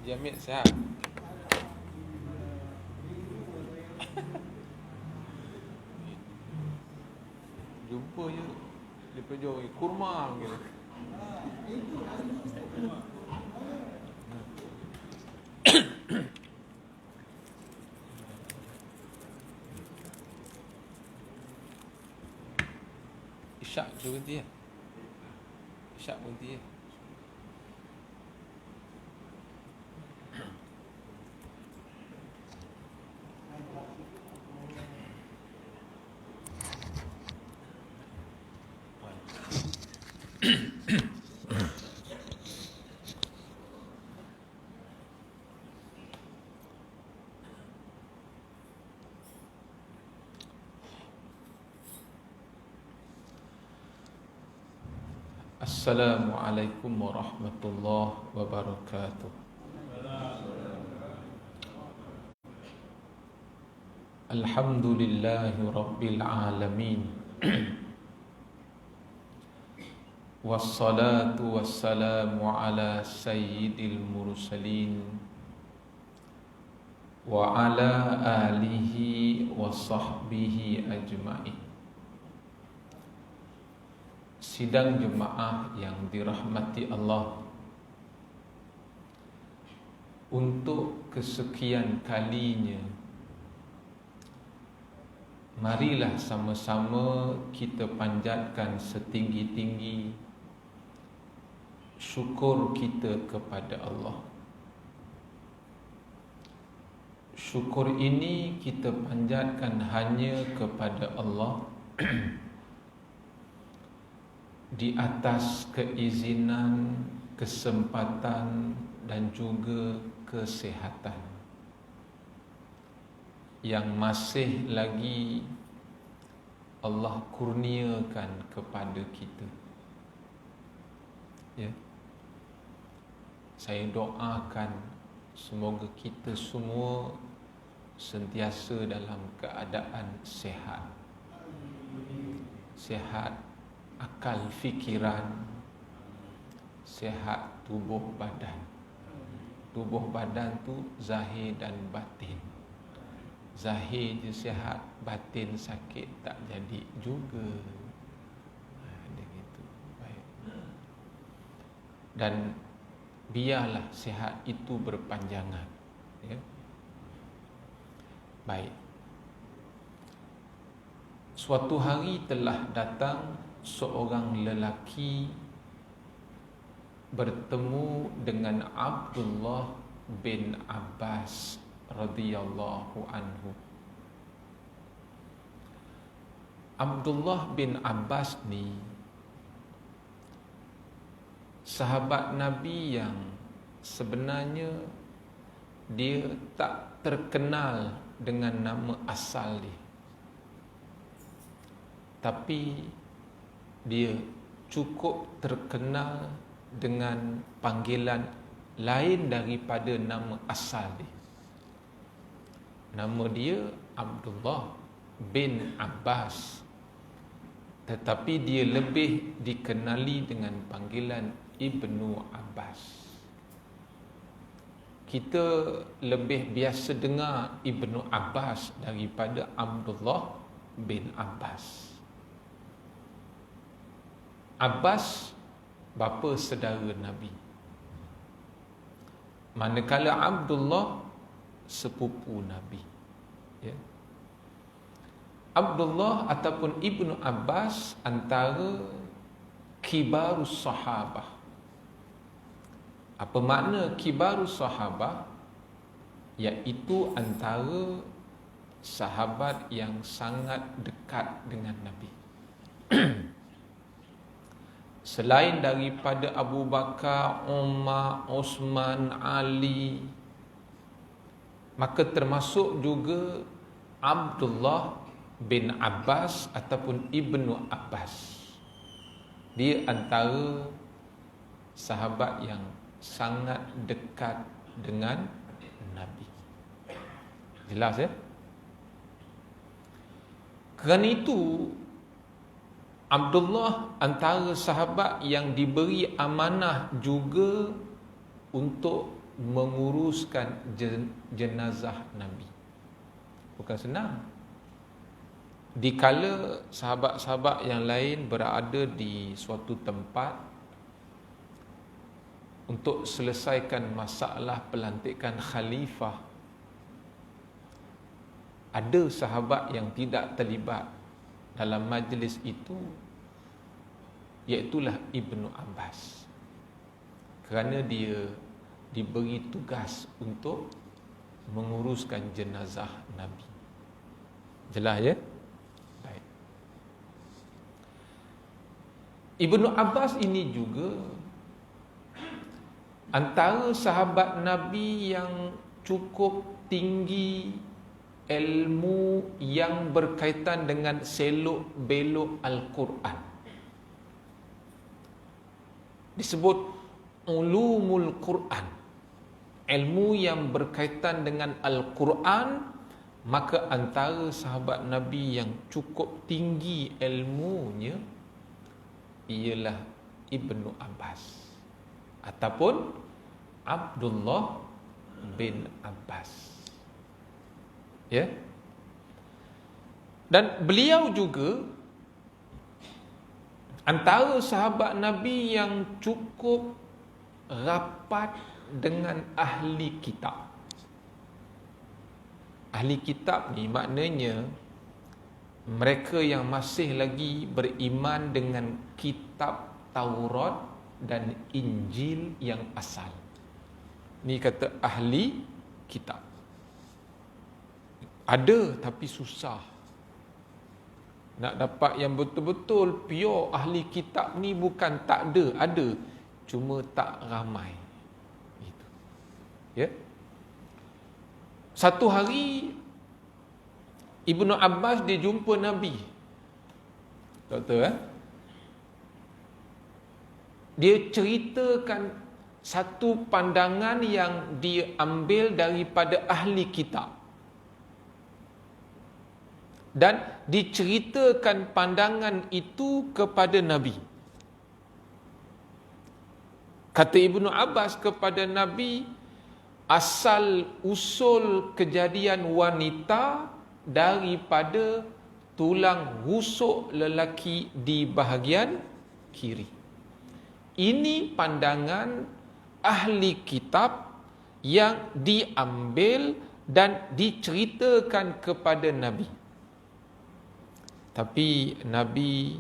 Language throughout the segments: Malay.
Jamil sihat. Jumpa je dia jual kurma gitu. Isyak tu berhenti ya. Isyak berhenti ya. Assalamualaikum warahmatullahi wabarakatuh. Alhamdulillahi rabbil alamin. Wassalatu wassalamu ala sayyidil mursalin wa ala alihi wa sahbihi ajma'in. Sidang jemaah yang dirahmati Allah, untuk kesekian kalinya marilah sama-sama kita panjatkan setinggi-tinggi syukur kita kepada Allah. Syukur ini kita panjatkan hanya kepada Allah di atas keizinan, kesempatan dan juga kesehatan yang masih lagi Allah kurniakan kepada kita. Ya. Saya doakan semoga kita semua sentiasa dalam keadaan sehat. Sehat akal fikiran, sehat tubuh badan. Tubuh badan tu zahir dan batin. Zahir je sihat, batin sakit tak jadi juga. Ada gitu. Baik. Dan biarlah sihat itu berpanjangan. Ya. Baik. Suatu hari telah datang seorang lelaki bertemu dengan Abdullah bin Abbas radhiyallahu anhu. Abdullah bin Abbas ni sahabat Nabi yang sebenarnya dia tak terkenal dengan nama asal dia, tapi dia cukup terkenal dengan panggilan lain daripada nama asal dia. Nama dia Abdullah bin Abbas, tetapi dia lebih dikenali dengan panggilan Ibnu Abbas. Kita lebih biasa dengar Ibnu Abbas daripada Abdullah bin Abbas. Abbas bapa saudara Nabi, manakala Abdullah sepupu Nabi. Ya. Abdullah ataupun Ibnu Abbas antara kibarus sahabah. Apa makna kibarus sahabah? Iaitu antara sahabat yang sangat dekat dengan Nabi. Selain daripada Abu Bakar, Umar, Osman, Ali, maka termasuk juga Abdullah bin Abbas ataupun Ibnu Abbas. Dia antara sahabat yang sangat dekat dengan Nabi. Jelas ya? Kerana itu Abdullah antara sahabat yang diberi amanah juga untuk menguruskan jenazah Nabi. Bukan senang. Dikala sahabat-sahabat yang lain berada di suatu tempat untuk selesaikan masalah pelantikan khalifah, ada sahabat yang tidak terlibat dalam majlis itu, iaitulah Ibnu Abbas, kerana dia diberi tugas untuk menguruskan jenazah Nabi. Jelas ya? Baik. Ibnu Abbas ini juga antara sahabat Nabi yang cukup tinggi ilmu yang berkaitan dengan selok belok Al-Quran. Disebut ulumul Quran, ilmu yang berkaitan dengan Al-Quran. Maka antara sahabat Nabi yang cukup tinggi ilmunya ialah Ibnu Abbas ataupun Abdullah bin Abbas. Ya. Dan beliau juga antara sahabat Nabi yang cukup rapat dengan ahli kitab. Ahli kitab ni maknanya mereka yang masih lagi beriman dengan kitab Taurat dan Injil yang asal. Ni kata ahli kitab. Ada tapi susah. Nak dapat yang betul-betul pure ahli kitab ni bukan tak ada, cuma tak ramai. Itu. Ya. Satu hari Ibnu Abbas dia jumpa Nabi. Doktor dia ceritakan satu pandangan yang dia ambil daripada ahli kitab. Dan diceritakan pandangan itu kepada Nabi. Kata Ibnu Abbas kepada Nabi, asal usul kejadian wanita daripada tulang rusuk lelaki di bahagian kiri. Ini pandangan ahli kitab yang diambil dan diceritakan kepada Nabi. Tapi Nabi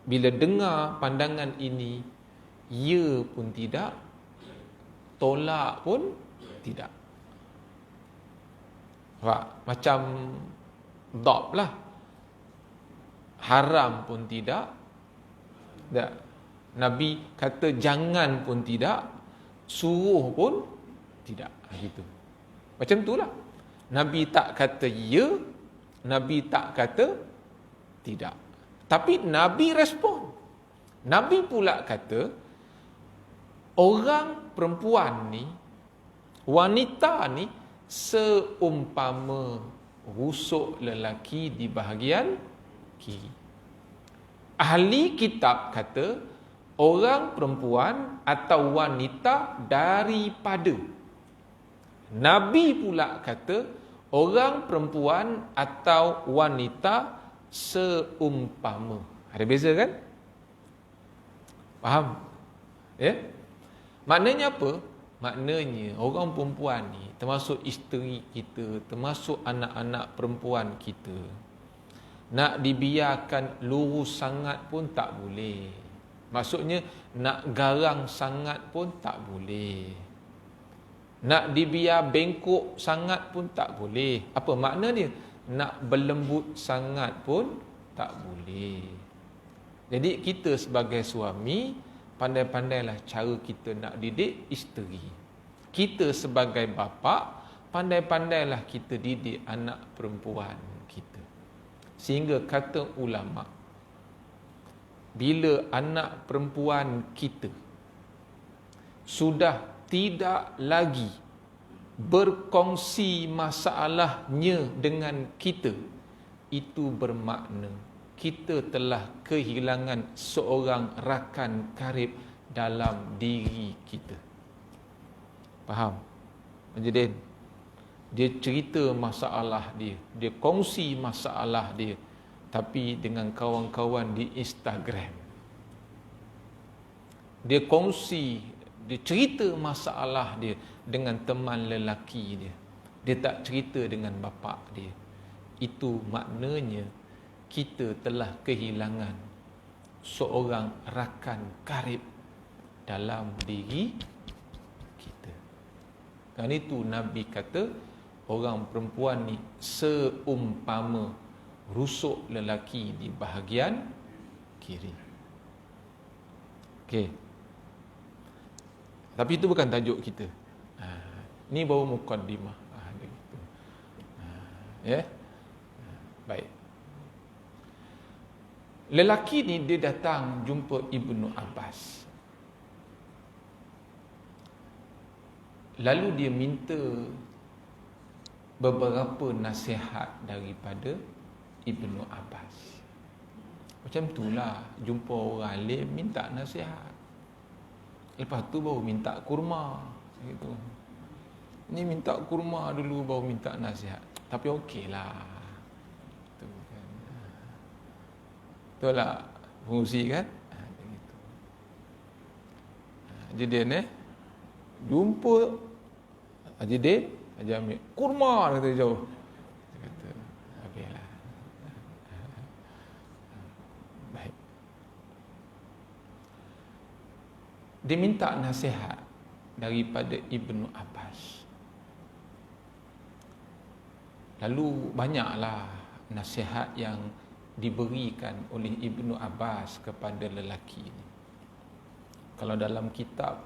bila dengar pandangan ini, ya pun tidak, tolak pun tidak. Macam dop lah. Haram pun tidak. Nabi kata jangan pun tidak, suruh pun tidak. Gitu. Macam itulah. Nabi tak kata ya, Nabi tak kata tidak. Tapi Nabi respon. Nabi pula kata, orang perempuan ni, wanita ni seumpama rusuk lelaki di bahagian kiri. Ahli kitab kata orang perempuan atau wanita daripada. Nabi pula kata orang perempuan atau wanita seumpama. Ada beza kan? Faham? Ya? Maknanya apa? Maknanya orang perempuan ni termasuk isteri kita, termasuk anak-anak perempuan kita, nak dibiarkan lurus sangat pun tak boleh. Maksudnya nak garang sangat pun tak boleh. Nak dibiar bengkok sangat pun tak boleh. Apa makna dia? Nak berlembut sangat pun tak boleh. Jadi kita sebagai suami, pandai-pandailah cara kita nak didik isteri. Kita sebagai bapa, pandai-pandailah kita didik anak perempuan kita. Sehingga kata ulama, bila anak perempuan kita sudah tidak lagi berkongsi masalahnya dengan kita, itu bermakna kita telah kehilangan seorang rakan karib dalam diri kita. Faham? Majidin, dia cerita masalah dia, dia kongsi masalah dia, tapi dengan kawan-kawan di Instagram. Dia kongsi, dia cerita masalah dia dengan teman lelaki dia. Dia tak cerita dengan bapa dia. Itu maknanya kita telah kehilangan seorang rakan karib dalam diri kita. Kan itu Nabi kata, orang perempuan ni seumpama rusuk lelaki di bahagian kiri. Okey. Tapi itu bukan tajuk kita. Ni baru mukaddimah. Begitu. Ya. Baik. Lelaki ni dia datang jumpa Ibnu Abbas. Lalu dia minta beberapa nasihat daripada Ibnu Abbas. Macam itulah jumpa orang alim minta nasihat. Lepas tu baru minta kurma gitu. Ni minta kurma dulu baru minta nasihat. Tapi okeylah. Tu kan. Itulah fungsi kan? Begitu. Jadi ni jumpa Haji Din, Haji Amir, kurma kata jauh. Dia kata, okeylah. Baik. Dia minta nasihat daripada Ibnu Abbas. Lalu banyaklah nasihat yang diberikan oleh Ibnu Abbas kepada lelaki ini. Kalau dalam kitab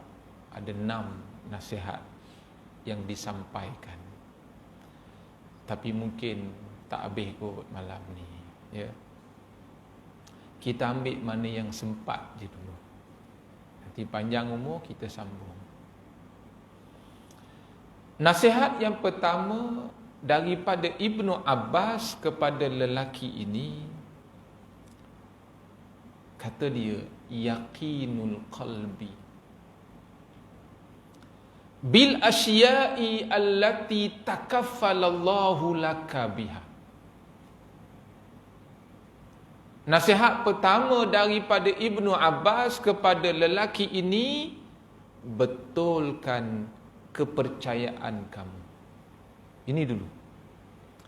ada 6 nasihat yang disampaikan. Tapi mungkin tak habis kot malam ni, ya. Kita ambil mana yang sempat je dulu. Nanti panjang umur kita sambung. Nasihat yang pertama daripada Ibnu Abbas kepada lelaki ini, kata dia, yaqinul qalbi bil asya'i allati takaffalallahu laka biha. Nasihat pertama daripada Ibnu Abbas kepada lelaki ini, betulkan kepercayaan kamu. Ini dulu.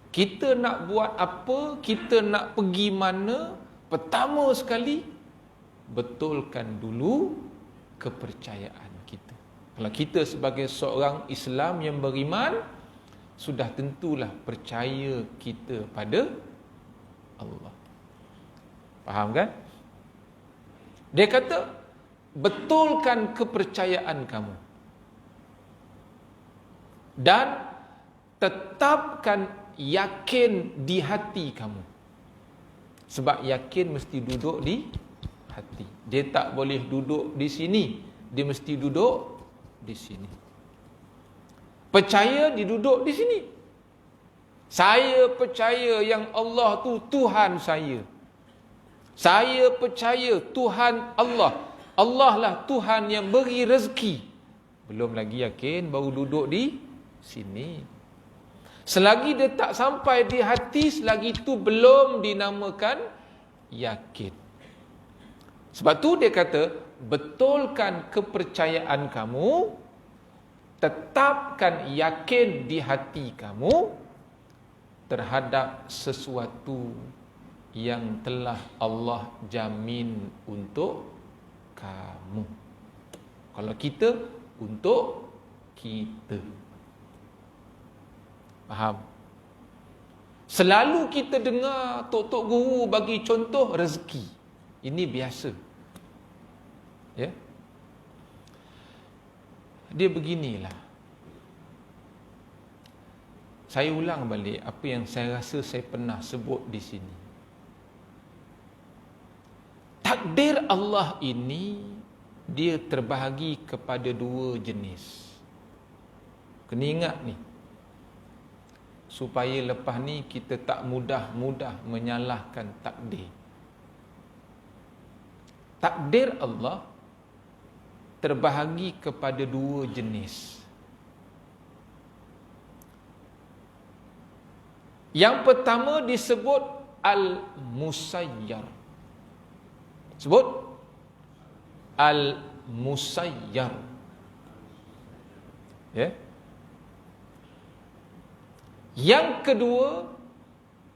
Kita nak buat apa, kita nak pergi mana, pertama sekali betulkan dulu kepercayaan kita. Kalau kita sebagai seorang Islam yang beriman, sudah tentulah percaya kita pada Allah. Faham kan? Dia kata, betulkan kepercayaan kamu. Dan tetapkan yakin di hati kamu. Sebab yakin mesti duduk di hati. Dia tak boleh duduk di sini. Dia mesti duduk di sini. Percaya diduduk di sini. Saya percaya yang Allah tu Tuhan saya. Saya percaya Tuhan Allah. Allah lah Tuhan yang beri rezeki. Belum lagi yakin, baru duduk di sini. Selagi dia tak sampai di hati, selagi itu belum dinamakan yakin. Sebab tu dia kata, betulkan kepercayaan kamu, tetapkan yakin di hati kamu terhadap sesuatu yang telah Allah jamin untuk kamu. Kalau kita, untuk kita. Faham? Selalu kita dengar tok-tok guru bagi contoh rezeki. Ini biasa. Ya. Dia beginilah. Saya ulang balik apa yang saya rasa saya pernah sebut di sini. Takdir Allah ini, dia terbahagi kepada 2 jenis. Kena ingat ni. Supaya lepas ni kita tak mudah-mudah menyalahkan takdir. Takdir Allah terbahagi kepada 2 jenis. Yang pertama disebut al-musayyar. Sebut al-musayyar. Ya. Yang kedua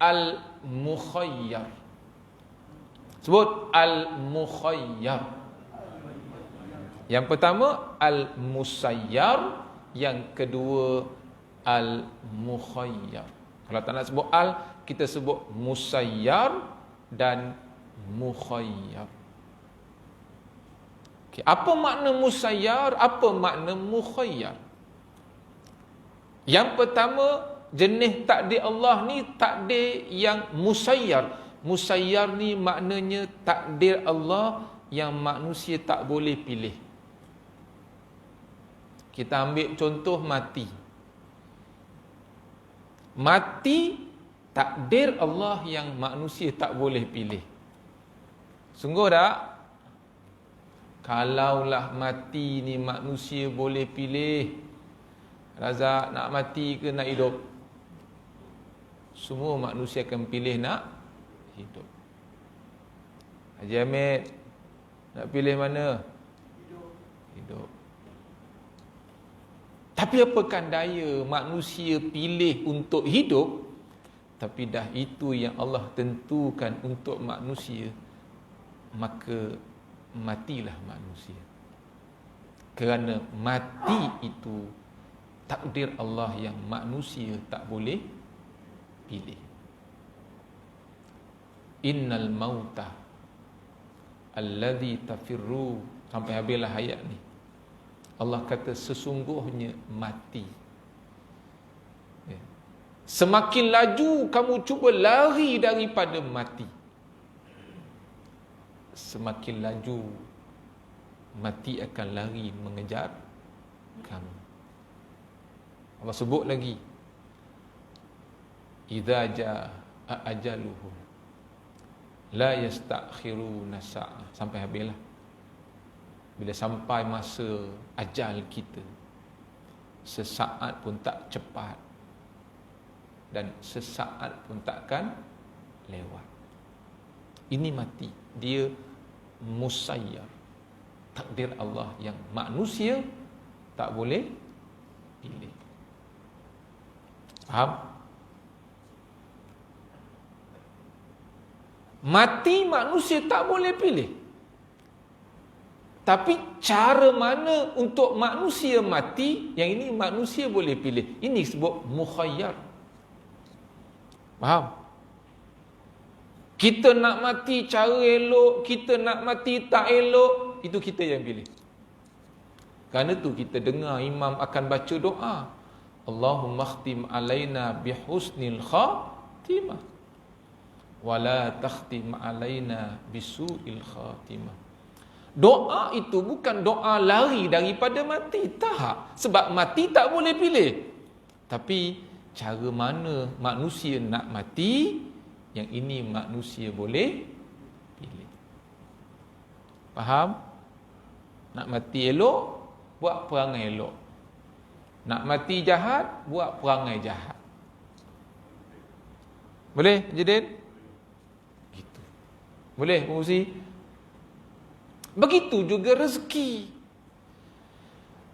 al-mukhayyar. Sebut al-mukhayyar. Yang pertama al-musayyar, yang kedua al-mukhayyar. Kalau tak nak sebut al, kita sebut musayyar dan mukhayyar. Okay. Apa makna musayyar? Apa makna mukhayyar? Yang pertama, jenis takdir Allah ni takdir yang musayyar. Musayyar ni maknanya takdir Allah yang manusia tak boleh pilih. Kita ambil contoh mati. Mati takdir Allah yang manusia tak boleh pilih. Sungguh tak? Kalaulah mati ni manusia boleh pilih, Razak nak mati ke nak hidup? Semua manusia akan pilih nak hidup. Haji Hamid, nak pilih mana? Hidup. Tapi apakan daya manusia pilih untuk hidup, tapi dah itu yang Allah tentukan untuk manusia, maka matilah manusia. Kerana mati itu takdir Allah yang manusia tak boleh pilih. Innal mauta alladhi tafirru, sampai habislah ayat ni. Allah kata sesungguhnya mati. Ya. Semakin laju kamu cuba lari daripada mati, semakin laju mati akan lari mengejar kamu. Allah sebut lagi, idza jaa ajaluhum la yastakhiruna sa'ah, sampai habislah. Bila sampai masa ajal kita, sesaat pun tak cepat dan sesaat pun takkan lewat. Ini mati, dia musayyar, takdir Allah yang manusia tak boleh pilih. Faham? Mati manusia tak boleh pilih. Tapi cara mana untuk manusia mati, yang ini manusia boleh pilih. Ini sebut mukhayyar. Faham? Kita nak mati cara elok, kita nak mati tak elok, itu kita yang pilih. Kerana tu kita dengar imam akan baca doa, Allahumma khtim alaina bihusnil khatimah wala takhtim alaina bisu'il khatimah. Doa itu bukan doa lari daripada mati, tak. Sebab mati tak boleh pilih. Tapi cara mana manusia nak mati, yang ini manusia boleh pilih. Faham? Nak mati elok, buat perangai elok. Nak mati jahat, buat perangai jahat. Boleh, Jadid? Gitu. Boleh, Muzi? Begitu juga rezeki.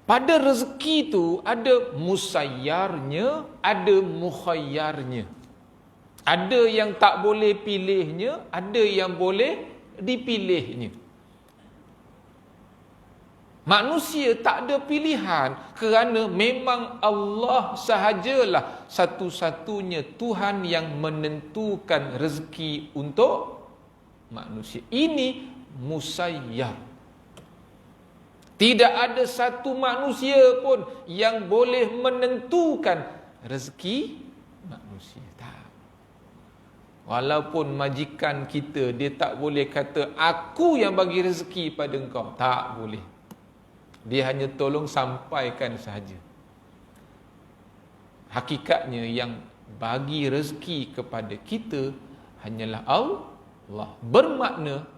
Pada rezeki itu ada musayyarnya, ada mukhayyarnya. Ada yang tak boleh pilihnya, ada yang boleh dipilihnya. Manusia tak ada pilihan kerana memang Allah sahajalah satu-satunya Tuhan yang menentukan rezeki untuk manusia. Ini musayyar. Tidak ada satu manusia pun yang boleh menentukan rezeki manusia. Tak. Walaupun majikan kita, dia tak boleh kata aku yang bagi rezeki pada engkau. Tak boleh. Dia hanya tolong sampaikan sahaja. Hakikatnya yang bagi rezeki kepada kita hanyalah Allah. Bermakna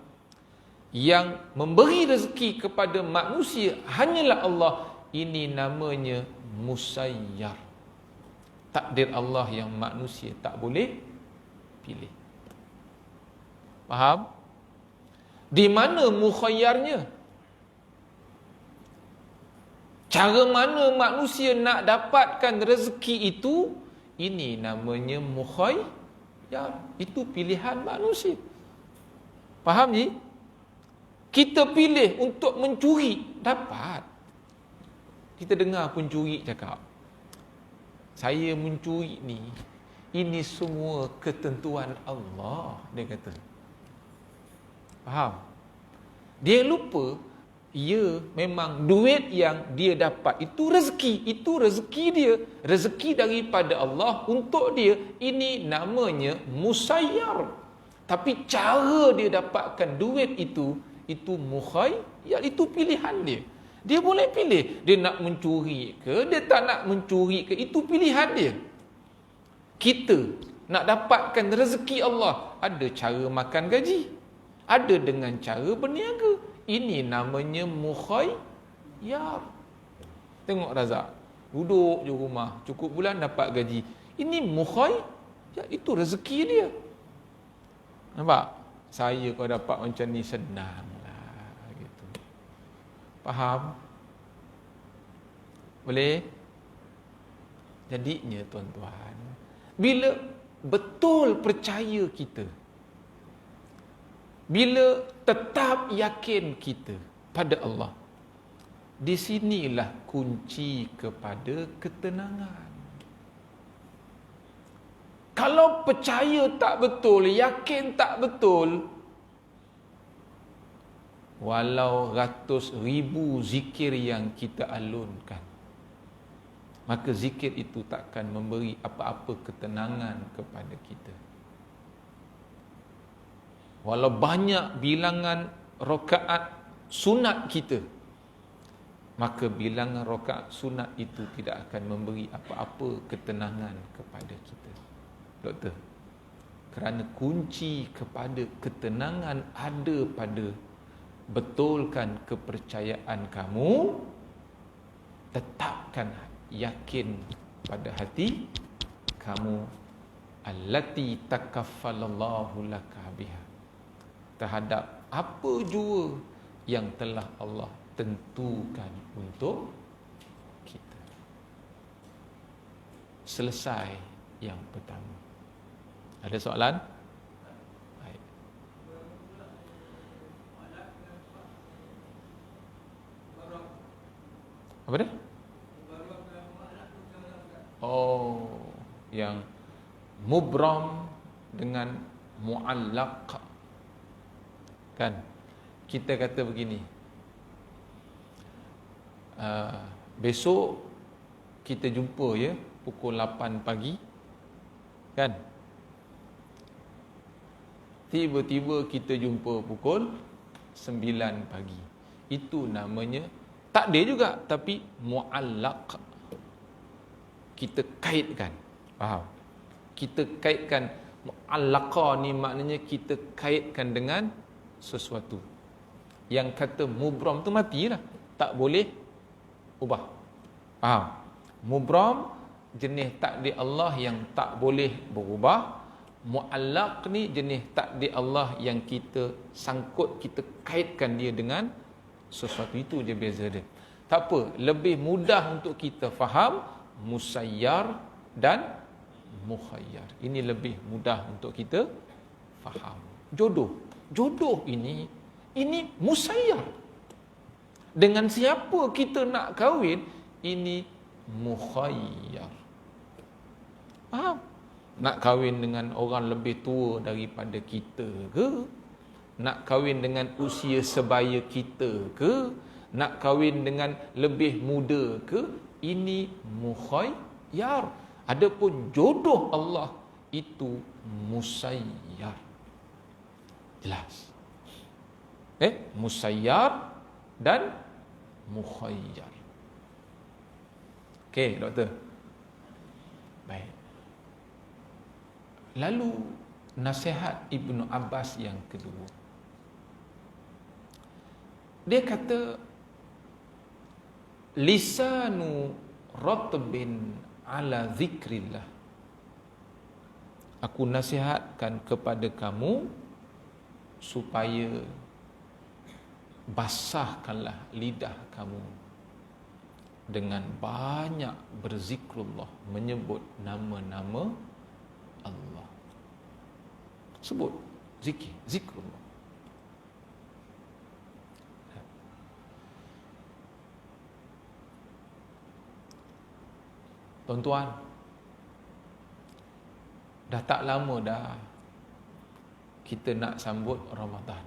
yang memberi rezeki kepada manusia hanyalah Allah. Ini namanya musayyar. takdir Allah yang manusia tak boleh pilih. Faham? Di mana mukhayyarnya? Cara mana manusia nak dapatkan rezeki itu? Ini namanya mukhayyar. Itu pilihan manusia. Faham ni? Kita pilih untuk mencuri, dapat. Kita dengar pencuri cakap, saya mencuri ni, ini semua ketentuan Allah, dia kata. Faham? Dia lupa, ya, memang duit yang dia dapat itu rezeki dia, rezeki daripada Allah untuk dia. Ini namanya musayyar. Tapi cara dia dapatkan duit itu mukhayyar, itu pilihan dia. Dia boleh pilih, dia nak mencuri ke, dia tak nak mencuri ke, itu pilihan dia. Kita nak dapatkan rezeki Allah, ada cara makan gaji, ada dengan cara berniaga. Ini namanya mukhayyar. Tengok Razak, duduk je rumah, cukup bulan dapat gaji. Ini mukhayyar, itu rezeki dia. Nampak? Saya kalau dapat macam ni senanglah gitu. Faham? Boleh? Jadinya tuan-tuan, bila betul percaya kita, bila tetap yakin kita pada Allah, di sinilah kunci kepada ketenangan. Kalau percaya tak betul, yakin tak betul, walau ratus ribu zikir yang kita alunkan, maka zikir itu takkan memberi apa-apa ketenangan kepada kita. Walau banyak bilangan rakaat sunat kita, maka bilangan rakaat sunat itu tidak akan memberi apa-apa ketenangan kepada kita. Doktor, kerana kunci kepada ketenangan ada pada betulkan kepercayaan kamu, tetapkan yakin pada hati kamu, allati takaffalallahu laka biha, terhadap apa jua yang telah Allah tentukan untuk kita. Selesai yang pertama. Ada soalan? Baik. Apa dia? Oh, yang mubram dengan muallaq. Kan? Kita kata begini. Besok kita jumpa ya pukul 8 pagi. Kan? Tiba-tiba kita jumpa pukul 9 pagi. Itu namanya takdir juga, tapi muallaq. Kita kaitkan. Faham? Kita kaitkan. Muallaqa ni maknanya kita kaitkan dengan sesuatu. Yang kata mubram tu matilah, tak boleh ubah. Faham? Mubram jenis takdir Allah yang tak boleh berubah. Muallaq ni jenis takdir Allah yang kita sangkut, kita kaitkan dia dengan sesuatu. Itu je beza dia. Tak apa, lebih mudah untuk kita faham musayyar dan mukhayyar. Ini lebih mudah untuk kita faham. Jodoh ini musayyar. Dengan siapa kita nak kahwin, ini mukhayyar. Faham? Nak kahwin dengan orang lebih tua daripada kita ke? Nak kahwin dengan usia sebaya kita ke? Nak kahwin dengan lebih muda ke? Ini mukhayyar. Adapun jodoh Allah itu musayyar. Jelas? Musayyar dan mukhayyar. Okey, doktor. Baik. Lalu nasihat Ibnu Abbas yang kedua. Dia kata lisanu ratbin ala zikrillah. Aku nasihatkan kepada kamu supaya basahkanlah lidah kamu dengan banyak berzikrullah, menyebut nama-nama Allah. Sebut zikir, zikrullah. Tuan-tuan, dah tak lama dah kita nak sambut Ramadan.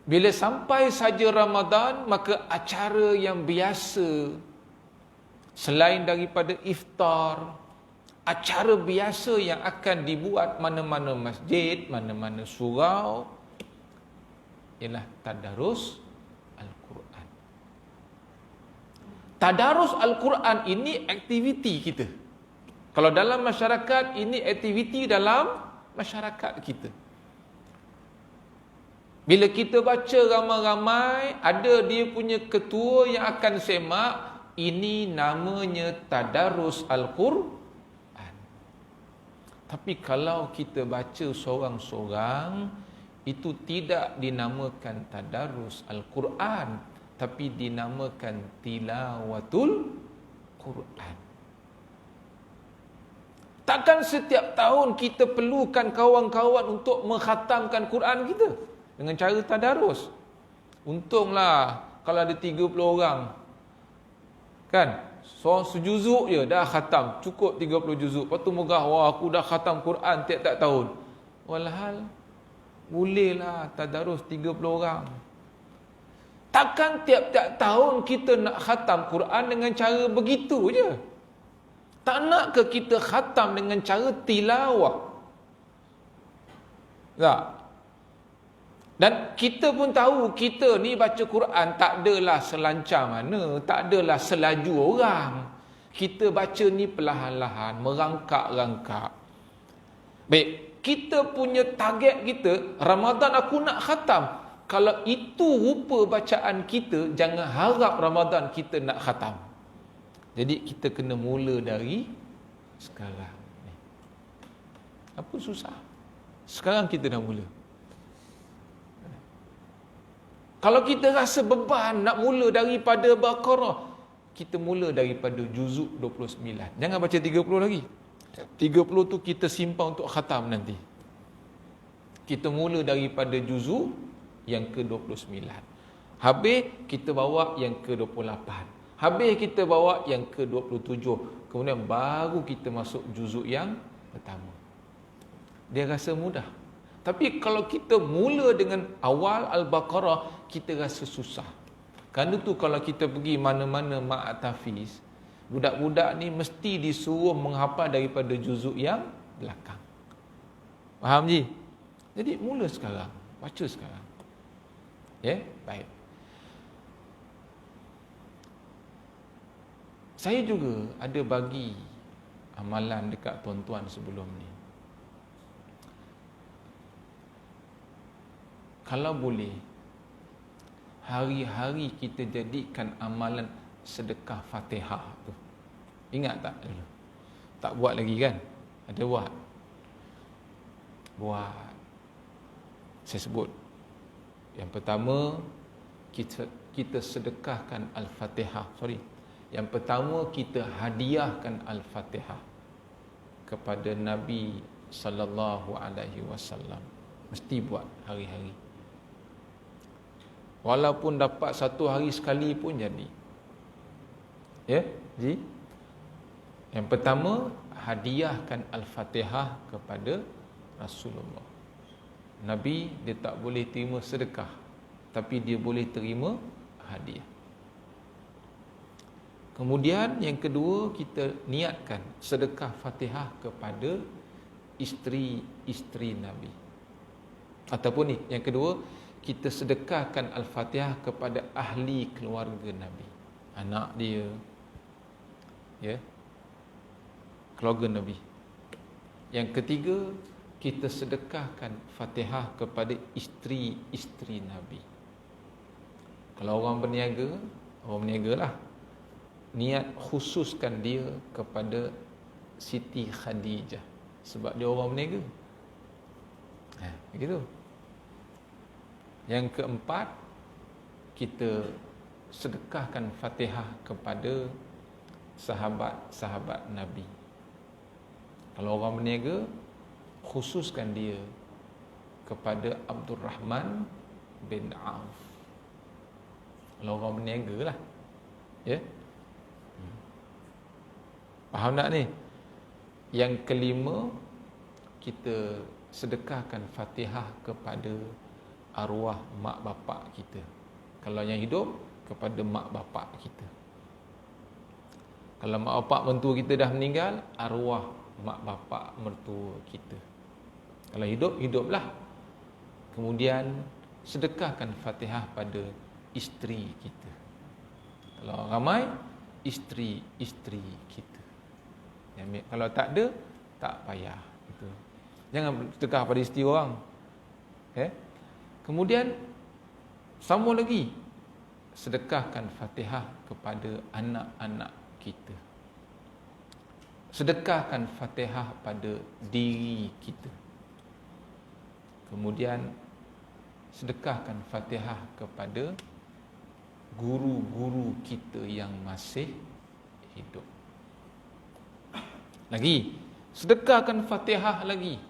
Bila sampai saja Ramadan, maka acara yang biasa selain daripada iftar, acara biasa yang akan dibuat mana-mana masjid, mana-mana surau ialah tadarus Al-Quran. Tadarus Al-Quran ini aktiviti kita. Kalau dalam masyarakat, ini aktiviti dalam masyarakat kita. Bila kita baca ramai-ramai, ada dia punya ketua yang akan semak, ini namanya tadarus Al-Quran. Tapi kalau kita baca seorang-seorang, itu tidak dinamakan tadarus Al-Quran, tapi dinamakan tilawatul Quran. Takkan setiap tahun kita perlukan kawan-kawan untuk mengkhatamkan Quran kita dengan cara tadarus. Untunglah kalau ada 30 orang, kan, so sejuzuk je dah khatam, cukup 30 juzuk. Lepas tu megah, wah aku dah khatam Quran tiap-tiap tahun. Walhal bolehlah tadarus 30 orang. Takkan tiap-tiap tahun kita nak khatam Quran dengan cara begitu je. Tak nak ke kita khatam dengan cara tilawah? Tak. Dan kita pun tahu kita ni baca Quran tak adalah selancar mana, tak adalah selaju orang. Kita baca ni perlahan-lahan, merangkak-rangkak. Baik, kita punya target kita, Ramadan aku nak khatam. Kalau itu rupa bacaan kita, jangan harap Ramadan kita nak khatam. Jadi kita kena mula dari sekarang. Apa susah? Sekarang kita dah mula. Kalau kita rasa beban nak mula daripada Baqarah, kita mula daripada juzuk 29. Jangan baca 30 lagi. 30 tu kita simpan untuk khatam nanti. Kita mula daripada juzuk yang ke-29. Habis kita bawa yang ke-28. Habis kita bawa yang ke-27. Kemudian baru kita masuk juzuk yang pertama. Dia rasa mudah. Tapi kalau kita mula dengan awal Al-Baqarah, kita rasa susah. Kerana tu kalau kita pergi mana-mana ma'at tafiz, budak-budak ni mesti disuruh menghafal daripada juzuk yang belakang. Faham je? Jadi mula sekarang, baca sekarang. Ya, baik. Saya juga ada bagi amalan dekat tuan-tuan sebelum ni. Kalau boleh, hari-hari kita jadikan amalan sedekah Fatihah tu. Ingat tak dulu? Tak buat lagi kan? Ada buat. Buat. Saya sebut. Yang pertama, kita sedekahkan Al-Fatihah. Yang pertama, kita hadiahkan Al-Fatihah kepada Nabi sallallahu alaihi wasallam. Mesti buat hari-hari. Walaupun dapat satu hari sekali pun jadi. Ya, ji. Yang pertama, hadiahkan Al-Fatihah kepada Rasulullah. Nabi dia tak boleh terima sedekah, tapi dia boleh terima hadiah. Kemudian yang kedua, kita niatkan sedekah Fatihah kepada isteri-isteri Nabi. Ataupun ni, yang kedua, kita sedekahkan Al-Fatihah kepada ahli keluarga Nabi. Anak dia, ya, keluarga Nabi. Yang ketiga, kita sedekahkan Fatihah kepada isteri-isteri Nabi. Kalau orang berniaga lah, niat khususkan dia kepada Siti Khadijah sebab dia orang berniaga. Begitu. Yang keempat, kita sedekahkan Fatihah kepada sahabat-sahabat Nabi. Kalau orang berniaga, khususkan dia kepada Abdul Rahman bin Auf. Kalau orang berniaga lah, ya. Faham tak ni? Yang kelima, kita sedekahkan Fatihah kepada arwah mak bapak kita. Kalau yang hidup, kepada mak bapak kita. Kalau mak bapak mentua kita dah meninggal, arwah mak bapak mertua kita. Kalau hidup, hiduplah. Kemudian sedekahkan Fatihah pada isteri kita. Kalau ramai, isteri kita. Kalau tak ada, tak payah. Itu. Jangan sedekah pada isteri orang. Kemudian sama lagi, sedekahkan Fatihah kepada anak-anak kita. Sedekahkan Fatihah pada diri kita. Kemudian sedekahkan Fatihah kepada guru-guru kita yang masih hidup. Lagi, sedekahkan Fatihah lagi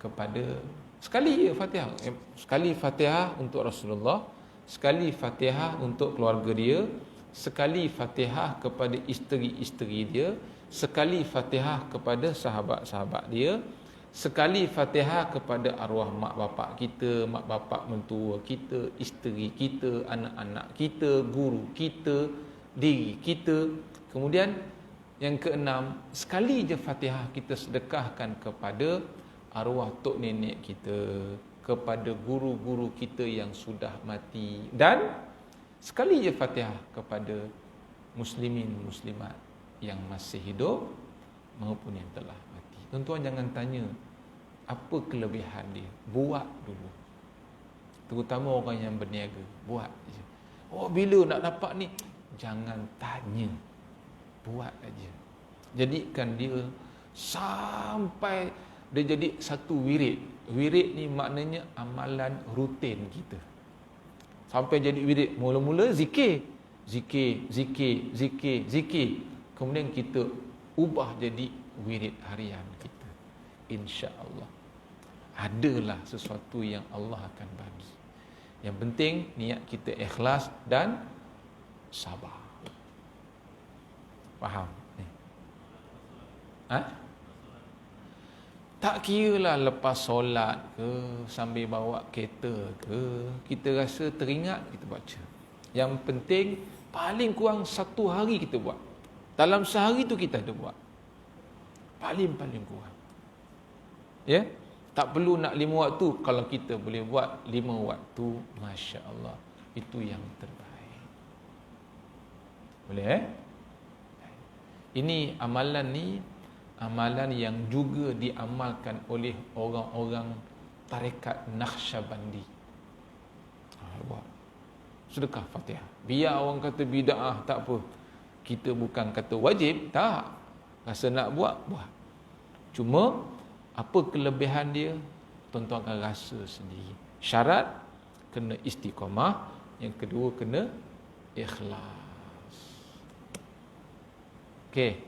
kepada sekali Fatihah. Sekali Fatihah untuk Rasulullah, sekali Fatihah untuk keluarga dia, sekali Fatihah kepada isteri-isteri dia, sekali Fatihah kepada sahabat-sahabat dia, sekali Fatihah kepada arwah mak bapak kita, mak bapak mentua kita, isteri kita, anak-anak kita, guru kita, diri kita. Kemudian yang keenam, sekali je Fatihah kita sedekahkan kepada arwah tok nenek kita, kepada guru-guru kita yang sudah mati, dan sekali je Fatihah kepada muslimin muslimat yang masih hidup maupun yang telah mati. Tuan-tuan jangan tanya apa kelebihan dia, buat dulu. Terutama orang yang berniaga, buat je. Oh, bila nak dapat ni? Jangan tanya, buat aja. Jadikan dia sampai dia jadi satu wirid. Wirid ni maknanya amalan rutin kita. Sampai jadi wirid. Mula-mula zikir. Kemudian kita ubah jadi wirid harian kita. Insya-Allah. Adalah sesuatu yang Allah akan bagi. Yang penting niat kita ikhlas dan sabar. Faham? Tak kiralah lepas solat ke, sambil bawa kereta ke, kita rasa teringat, kita baca. Yang penting paling kurang 1 hari kita buat. Dalam sehari tu kita ada buat. Paling kurang. Ya? Tak perlu nak 5 waktu. Kalau kita boleh buat 5 waktu, Masya Allah, itu yang terbaik. Boleh Ini amalan ni, amalan yang juga diamalkan oleh orang-orang tarekat Naqsyabandi. Buat sedekah Fatihah. Biar orang kata bid'ah, tak apa. Kita bukan kata wajib, tak. Rasa nak buat. Cuma apa kelebihan dia, tuan-tuan akan rasa sendiri. Syarat kena istiqamah, yang kedua kena ikhlas. Okey.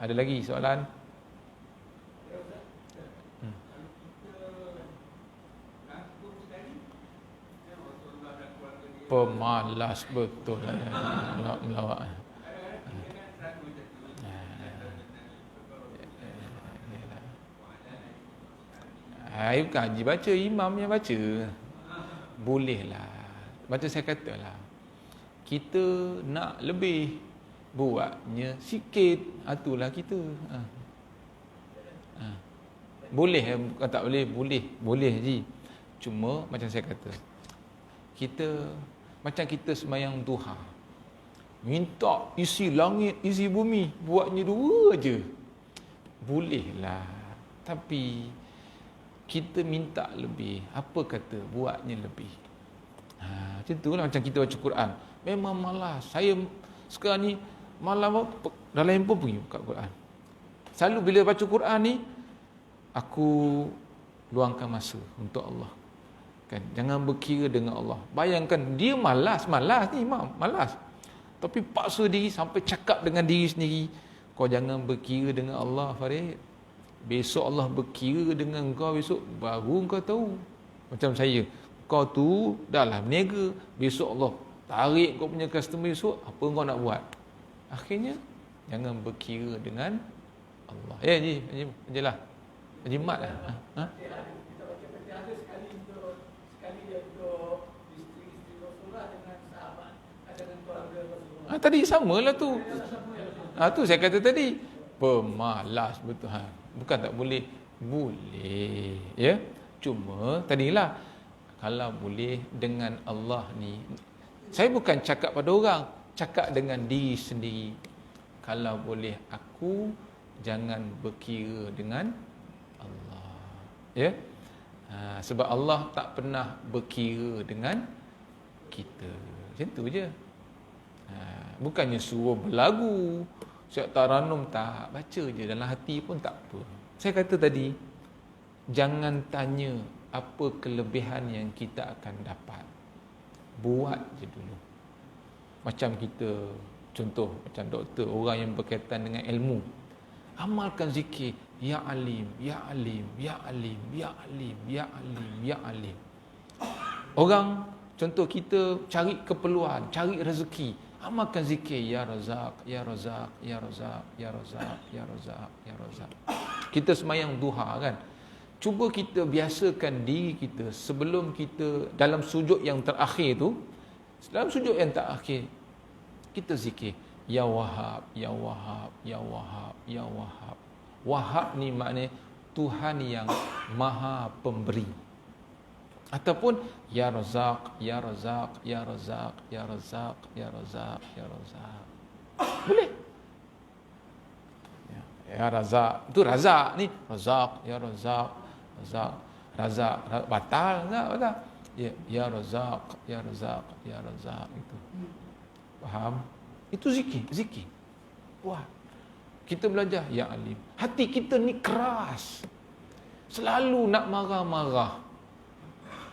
Ada lagi soalan? Pemalas betul nak melawak. Bukan haji baca, imam yang baca. Bolehlah. Macam saya katalah, kita nak lebih, buatnya sikit, itulah kita. Boleh, bukan tak boleh, boleh je. Cuma macam saya kata, kita macam kita sembahyang duha, minta isi langit, isi bumi, buatnya 2 je. Bolehlah. Tapi kita minta lebih, apa kata buatnya lebih. Macam tu lah macam kita baca Quran. Memang malas. Saya sekarang ni malam dalam handphone pergi buka Quran. Selalu bila baca Quran ni, aku luangkan masa untuk Allah. Kan, jangan berkira dengan Allah. Bayangkan dia malas ni imam, malas. Tapi paksa diri sampai cakap dengan diri sendiri, kau jangan berkira dengan Allah, Farid. Besok Allah berkira dengan kau besok, baru kau tahu. Macam saya, kau tu dah lah berniaga, besok Allah tarik kau punya customer besok, apa kau nak buat? Akhirnya, jangan berkira dengan Allah. Ya, Haji lah. Haji Mat lah. Tadi samalah tu. Tu saya kata tadi, pemalas betul. Bukan tak boleh, boleh, ya. Cuma tadilah, kalau boleh dengan Allah ni, saya bukan cakap pada orang, cakap dengan diri sendiri. Kalau boleh aku jangan berkira dengan Allah, ya. Sebab Allah tak pernah berkira dengan kita. Macam tu je. Bukannya suruh berlagu, siap taranum, tak, baca je dalam hati pun tak apa. Saya kata tadi, jangan tanya apa kelebihan yang kita akan dapat, buat je dulu. Macam kita, contoh macam doktor, orang yang berkaitan dengan ilmu, amalkan zikir, ya alim, ya alim, ya alim, ya alim, ya alim, ya alim. Orang, contoh kita cari keperluan, cari rezeki, amalkan zikir, ya razak, ya razak, ya razak, ya razak, ya razak, ya razak. Kita semayang duha kan, cuba kita biasakan diri kita sebelum kita dalam sujud yang terakhir tu, dalam sujud yang terakhir kita zikir, ya Wahhab, ya Wahhab, ya Wahhab, ya Wahhab. Wahhab ni maknanya Tuhan yang Maha Pemberi. Ataupun ya Razak, ya Razak, ya Razak, ya Razak, ya Razak, ya Razak. Boleh. Ya Razak, itu Razak ni, Razak, ya Razak, Razak, Razak, batal enggak batal. Ya Razak, ya Razak, ya Razak, itu. Faham? Itu zikir. Buat. Kita belajar ya alim. Hati kita ni keras. Selalu nak marah-marah.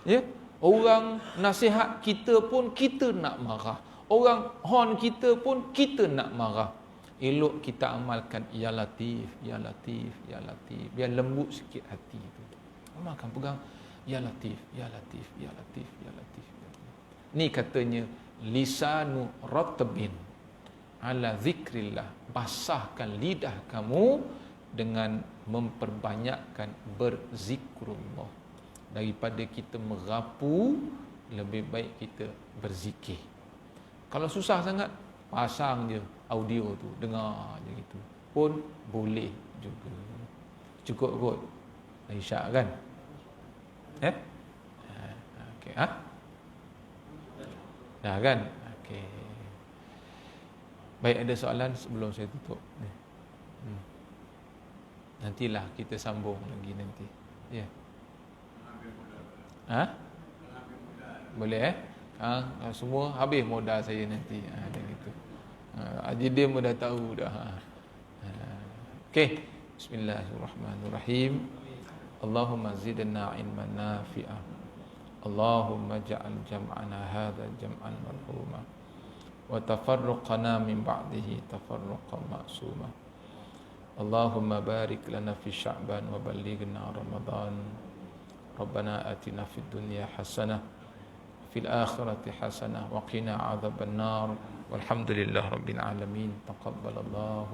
Ya, orang nasihat kita pun kita nak marah. Orang hon kita pun kita nak marah. Elok kita amalkan ya Latif, ya Latif, ya Latif. Biar lembut sikit hati itu. Amalkan, pegang ya Latif, ya Latif, ya Latif, ya Latif. Ni katanya lisanu ratbin ala zikrillah. Basahkan lidah kamu dengan memperbanyakkan berzikrullah. Daripada kita merapu, lebih baik kita berzikir. Kalau susah sangat, pasang je audio tu, dengar je gitu, pun boleh juga. Cukup kot Isyak kan? Okey, dah kan? Okey. Baik, ada soalan sebelum saya tutup? Nantilah kita sambung lagi nanti. Ya. Boleh semua habis modal saya nanti. Macam gitu. Haji dia pun dah tahu dah. Okey. Bismillahirrahmanirrahim. Allahumma zidna ilman nafi'ah. Allahumma ja'al jam'ana hadha jam'an marhuma wa tafarruqana min ba'dihi tafarruqan ma'suma. Allahumma barik lana fi Sya'ban wa ballighna Ramadan. Rabbana atina fid dunya hasanah fil akhirati hasanah wa qina adzaban nar. Walhamdulillah rabbil alamin. Taqabbalallahu